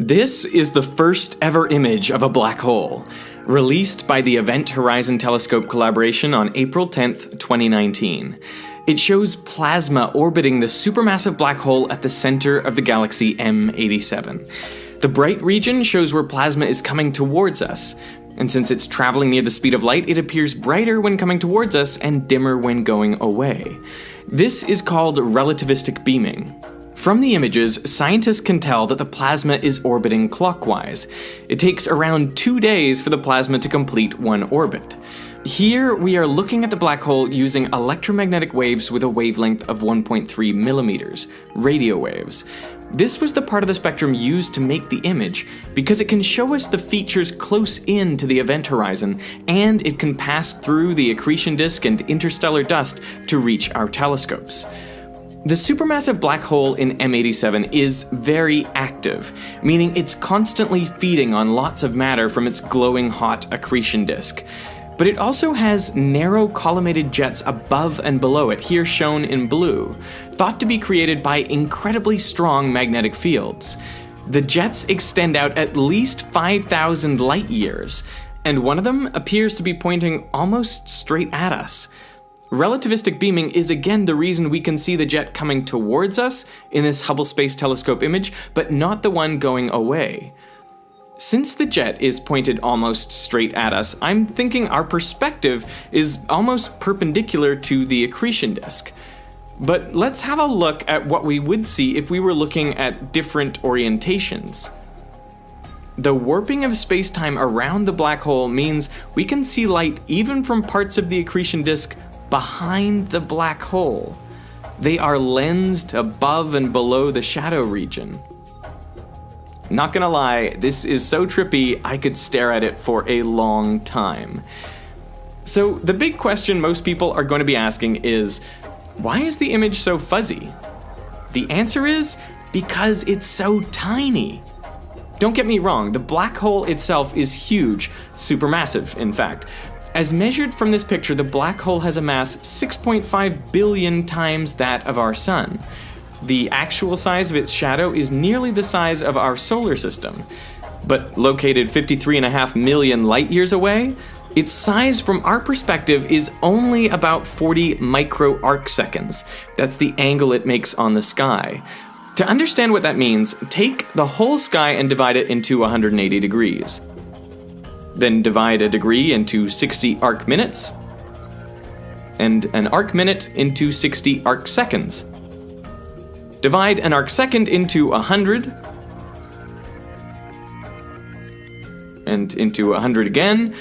This is the first ever image of a black hole, released by the Event Horizon Telescope collaboration on April 10th, 2019. It shows plasma orbiting the supermassive black hole at the center of the galaxy M87. The bright region shows where plasma is coming towards us, and since it's traveling near the speed of light, it appears brighter when coming towards us and dimmer when going away. This is called relativistic beaming. From the images, scientists can tell that the plasma is orbiting clockwise. It takes around 2 days for the plasma to complete one orbit. Here, we are looking at the black hole using electromagnetic waves with a wavelength of 1.3 millimeters, radio waves. This was the part of the spectrum used to make the image because it can show us the features close in to the event horizon, and it can pass through the accretion disk and interstellar dust to reach our telescopes. The supermassive black hole in M87 is very active, meaning it's constantly feeding on lots of matter from its glowing hot accretion disk. But it also has narrow collimated jets above and below it, here shown in blue, thought to be created by incredibly strong magnetic fields. The jets extend out at least 5,000 light years, and one of them appears to be pointing almost straight at us. Relativistic beaming is again the reason we can see the jet coming towards us in this Hubble Space Telescope image, but not the one going away. Since the jet is pointed almost straight at us, I'm thinking our perspective is almost perpendicular to the accretion disk. But let's have a look at what we would see if we were looking at different orientations. The warping of space-time around the black hole means we can see light even from parts of the accretion disk behind the black hole. They are lensed above and below the shadow region. Not gonna lie, this is so trippy I could stare at it for a long time. So the big question most people are going to be asking is, why is the image so fuzzy? The answer is because it's so tiny. Don't get me wrong, the black hole itself is huge, supermassive in fact. As measured from this picture, the black hole has a mass 6.5 billion times that of our sun. The actual size of its shadow is nearly the size of our solar system. But located 53.5 million light years away, its size from our perspective is only about 40 micro arcseconds. That's the angle it makes on the sky. To understand what that means, take the whole sky and divide it into 180 degrees. Then divide a degree into 60 arc minutes, and an arc minute into 60 arc seconds. Divide an arc second into 100, and into 100 again,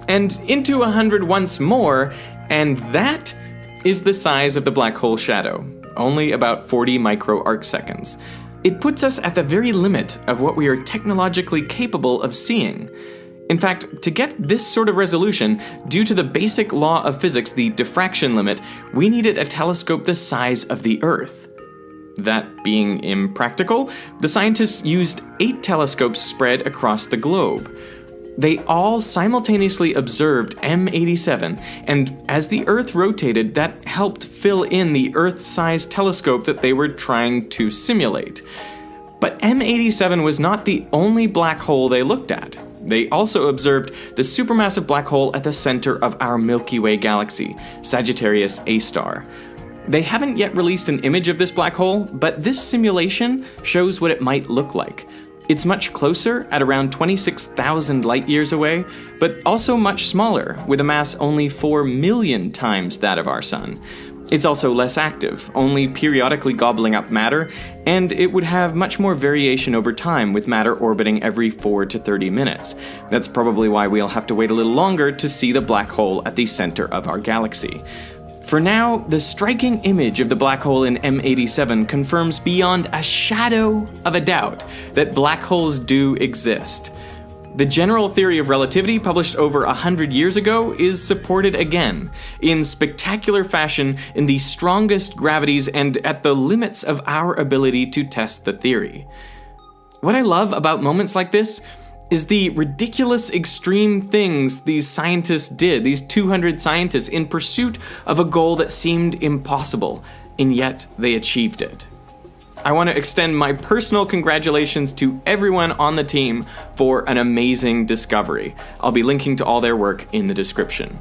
and into 100 once more, and that is the size of the black hole shadow, only about 40 micro arc seconds. It puts us at the very limit of what we are technologically capable of seeing. In fact, to get this sort of resolution, due to the basic law of physics, the diffraction limit, we needed a telescope the size of the Earth. That being impractical, the scientists used 8 telescopes spread across the globe. They all simultaneously observed M87, and as the Earth rotated, that helped fill in the Earth-sized telescope that they were trying to simulate. But M87 was not the only black hole they looked at. They also observed the supermassive black hole at the center of our Milky Way galaxy, Sagittarius A star. They haven't yet released an image of this black hole, but this simulation shows what it might look like. It's much closer, at around 26,000 light years away, but also much smaller, with a mass only 4 million times that of our sun. It's also less active, only periodically gobbling up matter, and it would have much more variation over time, with matter orbiting every 4 to 30 minutes. That's probably why we'll have to wait a little longer to see the black hole at the center of our galaxy. For now, the striking image of the black hole in M87 confirms beyond a shadow of a doubt that black holes do exist. The general theory of relativity, published over 100 years ago, is supported again, in spectacular fashion, in the strongest gravities and at the limits of our ability to test the theory. What I love about moments like this is the ridiculous extreme things these scientists did, these 200 scientists, in pursuit of a goal that seemed impossible, and yet they achieved it. I want to extend my personal congratulations to everyone on the team for an amazing discovery. I'll be linking to all their work in the description.